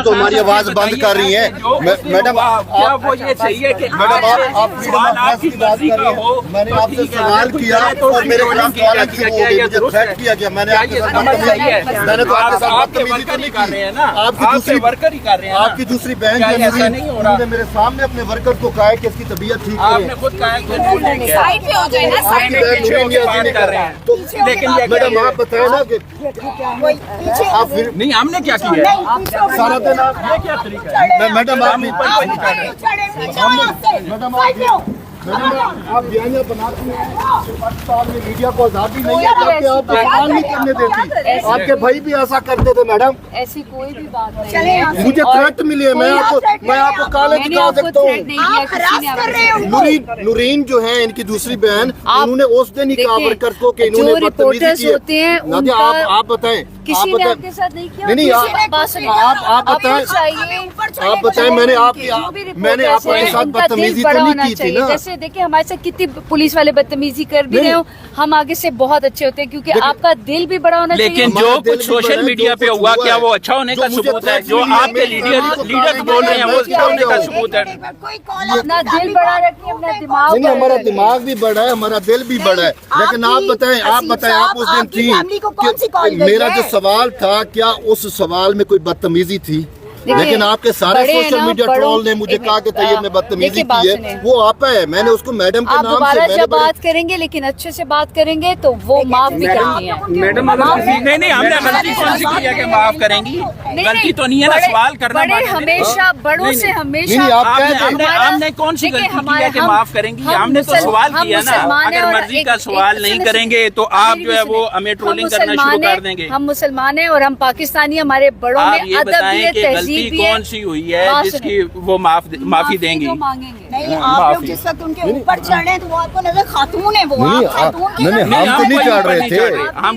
तो हमारी आवाज बंद कर रही है। मैडम वो ये चाहिए कि मैडम आप सवाल आपकी मर्जी का हो। मैंने आपसे सवाल किया और मेरे खिलाफ मुझे थ्रेट किया गया। मैंने आपके साथ मैंने तो आपके साथ बदतमीजी तो नहीं कर रहे हैं ना। आपकी दूसरी वर्कर ही कर रहे हैं। आपकी दूसरी बहन उन्होंने मेरे सामने अपने वर्कर को कहा है कि इसकी तबीयत ठीक है। आपने खुद कहा कि साइड पे हो जाए ना, साइड पे कर रहे हैं। तो लेकिन मैडम आप बताए ना कि आप फिर नहीं, हमने क्या किया सारा दिन आप क्या तरीका है? मैडम आप बयानियां बनाती हैं, पाकिस्तान में मीडिया को आजादी नहीं है, जबकि आप बयान नहीं करने देती। आपके भाई भी ऐसा करते थे मैडम। ऐसी कोई भी बात नहीं है। मुझे थ्रेट मिली है, मैं आपको काले दिखा सकता हूँ। नूरीन जो है इनकी दूसरी बहन, उन्होंने उस दिन ही कहा वर्कर को कि इन्होंने बदतमीजी की है। आप बताएं, किसी ने आपके साथ नहीं किया? नहीं आप बताएं मैंने आपके साथ बदतमीजी तो नहीं की थी ना। जैसे देखिए हमारे साथ कितनी पुलिस वाले बदतमीजी कर भी रहे हो, हम आगे से बहुत अच्छे होते हैं क्योंकि आपका दिल भी बड़ा होना चाहिए। लेकिन जो कुछ सोशल मीडिया पे हुआ, क्या वो अच्छा होने का सबूत है? जो आपके लीडर बोल रहे हैं वो अच्छा होने का सबूत है? अपना दिल बड़ा रखिए, अपना दिमाग। नहीं, हमारा दिमाग भी बड़ा है, हमारा दिल भी बड़ा है। लेकिन आप बताएं आप उस दिन थी, मेरा जो सवाल था क्या उस सवाल में कोई बदतमीजी थी? लेकिन आपके सारे सोशल मीडिया ट्रोल ने मुझे कहा कि तैयब ने बदतमीजी की है। वो आपा है, मैंने उसको मैडम के नाम से दोबारा जब बात करेंगे लेकिन अच्छे से बात करेंगे तो वो माफ भी करती है। मैडम नहीं, हमने गलती कौन सी की है कि माफ करेंगी? गलती तो नहीं है ना, सवाल करना। बड़े हमेशा बड़ों से हमेशा हमने कौन सी गलती की है कि माफ करेंगी? हमने तो सवाल किया ना। अगर मर्जी का सवाल नहीं करेंगे तो आप जो है वो हमें ट्रोलिंग करना शुरू कर देंगे। हम मुसलमान हैं और हम पाकिस्तानी, हमारे बड़ों में अदब, तहजीब कौन सी हुई है जिसकी वो माफी देंगी? नहीं, आप लोग जिस वक्त उनके ऊपर चढ़ रहे हैं तो वो आपको नजर खातून है। वो हम तो नहीं चढ़ रहे थे,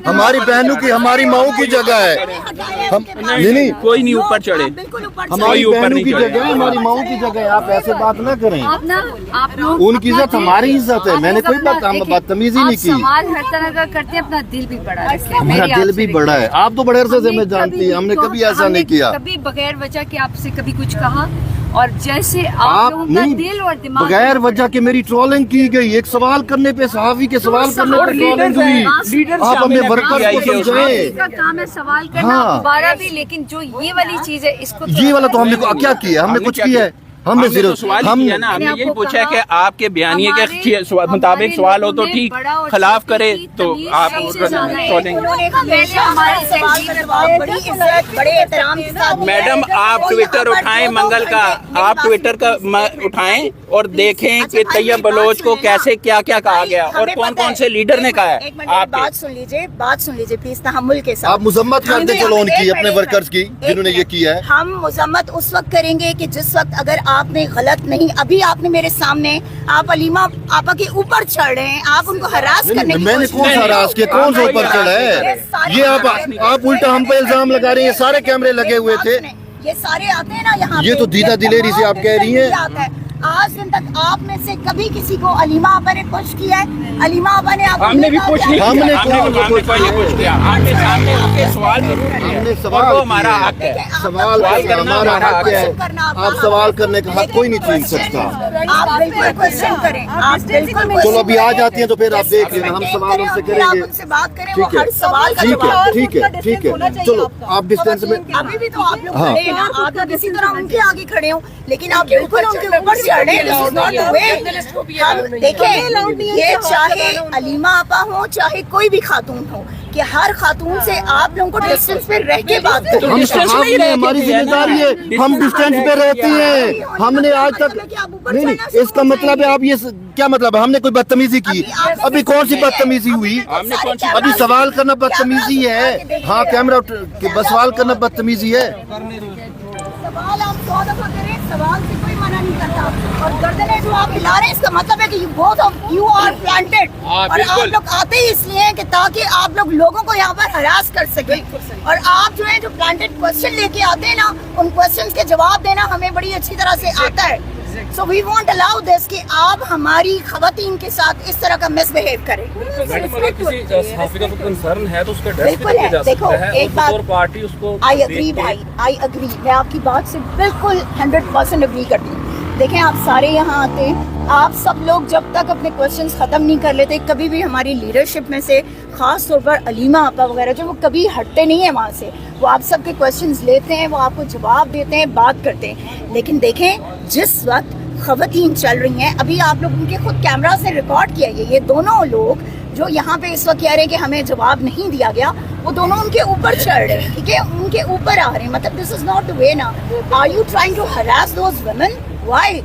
हमारी बहनों की हमारी माओ की जगह है। नहीं कोई नहीं ऊपर चढ़े, हमारी बहनों की जगह है, हमारी माओ की जगह है। आप ऐसे बात ना करें। आप लोग उनकी इज्जत हमारी इज्जत है। मैंने कोई बदतमीजी नहीं की। सवाल हर तरह का करते हैं, अपना दिल भी बड़ा रखते हैं। हमारा दिल भी बड़ा है। आप तो बड़े अरसे से मैं जानती है, हमने कभी ऐसा नहीं किया, कभी बगैर वजह के आपसे कभी कुछ कहा। और जैसे आप लोगों का दिल और दिमाग बगैर वजह के मेरी ट्रोलिंग की गई। एक सवाल करने पे सहावी के सवाल करने पे ट्रोलिंग हुई। आप अपने वर्कर को समझाएं। इसका काम है सवाल करना दोबारा भी। लेकिन जो ये वाली चीज है इसको ये वाला तो हमने क्या किया? हमने कुछ किया है? हमने हमने यही पूछा कि आपके बयानिए के मुताबिक सवाल हो तो ठीक, खिलाफ करे तो आप मैडम आप ट्विटर उठाएं, मंगल का आप ट्विटर का उठाएं और देखें कि तैयब बलोच को कैसे क्या क्या कहा गया और कौन कौन से लीडर ने कहा है। आप बात सुन लीजिए प्लीज, तहम्मुल के साथ। आप मजम्मत कर दे चलो उनकी, अपने वर्कर्स की जिन्होंने ये किया है। हम मजम्मत उस वक्त करेंगे कि जिस वक्त अगर आपने गलत नहीं, अभी आपने मेरे सामने आप अलीमा आपा के ऊपर चढ़ रहे हैं, आप उनको हरास करने की मैंने कौन सा हरास किया? कौन सा ऊपर चढ़ा है? ये आप उल्टा हम पे इल्जाम लगा रही हैं। सारे कैमरे लगे हुए थे, ये सारे आते हैं ना यहाँ। ये तो दीदा दिलेरी से आप कह रही हैं। आज दिन तक आप में से कभी किसी को अलीमा आपा ने पुश किया है? अलीमा आपा ने आपको हमने भी पुश नहीं, हमने सवाल हमारा हक है, सवाल हमारा हक है। आप सवाल करने का हक कोई नहीं छीन सकता। आप बिल्कुल क्वेश्चन करें, आप बिल्कुल। चलो अभी आ जाती हैं तो फिर आप देख लेना, हम सवाल उनसे करेंगे। उनसे बात करें, वो हर सवाल का जवाब। ठीक है चलो आप डिस्टेंस में। अभी भी तो आप लोग खड़े हैं ना, आप लोग इसी तरह उनके आगे खड़े हो, लेकिन आप बिल्कुल उनके ऊपर चढ़े। देखिए ये चाहे अलीमा आपा हो चाहे कोई भी खातून हो, कि हर खातून से आप लोगों को डिस्टेंस पे रह के बात करें। हमारी जिम्मेदारी है, हम डिस्टेंस पे रहते हैं। हमने आज तक नहीं, इसका मतलब है आप ये क्या मतलब है? हमने कोई बदतमीजी की? अभी कौन सी बदतमीजी हुई? अभी सवाल करना बदतमीजी है? हाँ कैमरा सवाल करना बदतमीजी है। सवाल आप 100 दफा करें, सवाल से कोई मना नहीं करता। और गर्दनें जो आप हिला रहे हैं इसका मतलब है कि both of you are planted. और आप लोग आते ही इसलिए हैं कि ताकि आप लोग लोगों को यहाँ पर हरास कर सके। और आप जो है जो प्लांटेड क्वेश्चन लेके आते हैं ना, उन क्वेश्चंस के जवाब देना हमें बड़ी अच्छी तरह से आता है। So we won't allow this कि आप हमारी खवातीन के साथ इस तरह का मिसबिहेव करें। मैडम अगर किसी सहाफी का कोई कंसर्न है तो उसका ड्रेस बिल्कुल है। देखो एक बात, और पार्टी उसको आई अग्री भाई, आई अग्री, मैं आपकी बात से बिल्कुल 100% अग्री करती हूँ। देखें आप सारे यहाँ आते हैं, आप सब लोग जब तक अपने क्वेश्चंस ख़त्म नहीं कर लेते, कभी भी हमारी लीडरशिप में से ख़ास तौर पर अलीमा आपा वगैरह जो वो कभी हटते नहीं है वहाँ से, वो आप सबके क्वेश्चंस लेते हैं, वो आपको जवाब देते हैं, बात करते हैं। लेकिन देखें जिस वक्त ख़वातीन चल रही हैं, अभी आप लोग उनके खुद कैमरा से रिकॉर्ड किया ये दोनों लोग जो यहाँ पे इस वक्त कह रहे हैं कि हमें जवाब नहीं दिया गया, वो दोनों उनके ऊपर चढ़ रहे हैं, ठीक है, उनके ऊपर आ रहे हैं। मतलब this is not the way ना। Are you trying to harass those women? Why?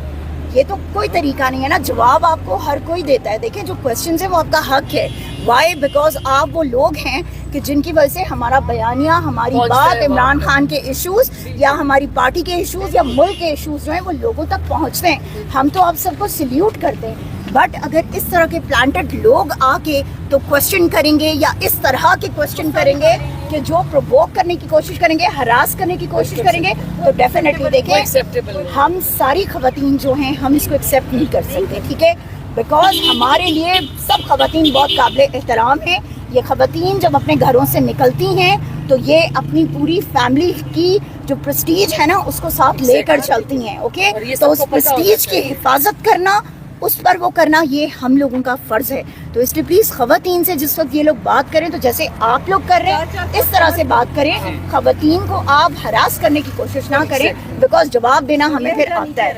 ये तो कोई तरीका नहीं है ना। जवाब आपको हर कोई देता है। देखिए जो क्वेश्चन है वो आपका हक है। व्हाई? बिकॉज आप वो लोग हैं कि जिनकी वजह से हमारा बयानिया, हमारी बात, इमरान खान के इश्यूज या हमारी पार्टी के इश्यूज या मुल्क के इश्यूज जो हैं वो लोगों तक पहुंचते हैं। हम तो आप सबको सल्यूट करते हैं, बट अगर इस तरह के प्लांटेड लोग आके तो क्वेश्चन करेंगे या इस तरह के क्वेश्चन करेंगे कि जो प्रोवोक करने की कोशिश करेंगे, हरास करने की कोशिश करेंगे, तो डेफिनेटली देखें हम सारी खवातीन जो हैं हम इसको एक्सेप्ट नहीं कर सकते, ठीक है। बिकॉज हमारे लिए सब खवातीन बहुत काबिल एहतराम हैं। ये खवातीन जब अपने घरों से निकलती हैं तो ये अपनी पूरी फैमिली की जो प्रेस्टीज है ना उसको साथ लेकर चलती हैं, ओके। तो उस प्रेस्टीज की हिफाजत करना, उस पर वो करना, ये हम लोगों का फर्ज है। तो इसलिए प्लीज खवातीन से जिस वक्त ये लोग बात करें तो जैसे आप लोग कर रहे हैं इस तरह से बात करें। खवातीन को आप हरास करने की कोशिश ना करें, बिकॉज जवाब देना हमें फिर आता है।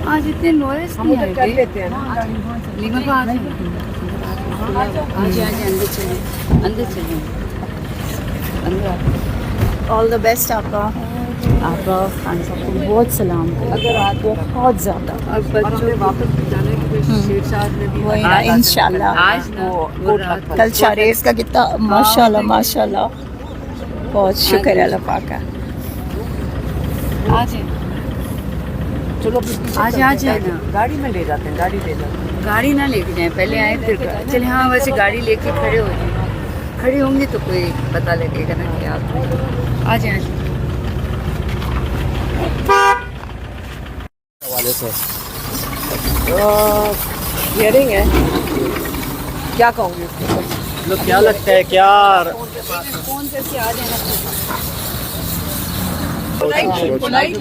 आज इतने नॉइस नहीं है कर लेते हैं ना। आज अंदर चलिए, अंदर चलिए, अंदर। ऑल द बेस्ट आपका खान साहब को बहुत सलाम अगर आप बहुत ज़्यादा और बच्चों के वापस जाने के वही ना इंशाल्लाह। आज वो कल शारेज का कितना माशाल्लाह माशाल्लाह, बहुत शुक्र है अल्लाह पाक का। आज चलो आज आज है ना, गाड़ी में ले जाते हैं, गाड़ी ले जाते हैं। गाड़ी ना लेके जाए, पहले आए फिर चले। हाँ वैसे गाड़ी लेके खड़े हो जाए, खड़े होंगे तो कोई पता लगेगा ना कि आप आ जाए। हियरिंग है, क्या कहूँगी उसके ऊपर? मतलब क्या लगता है क्या फोन करके आ जाना। पोलाइट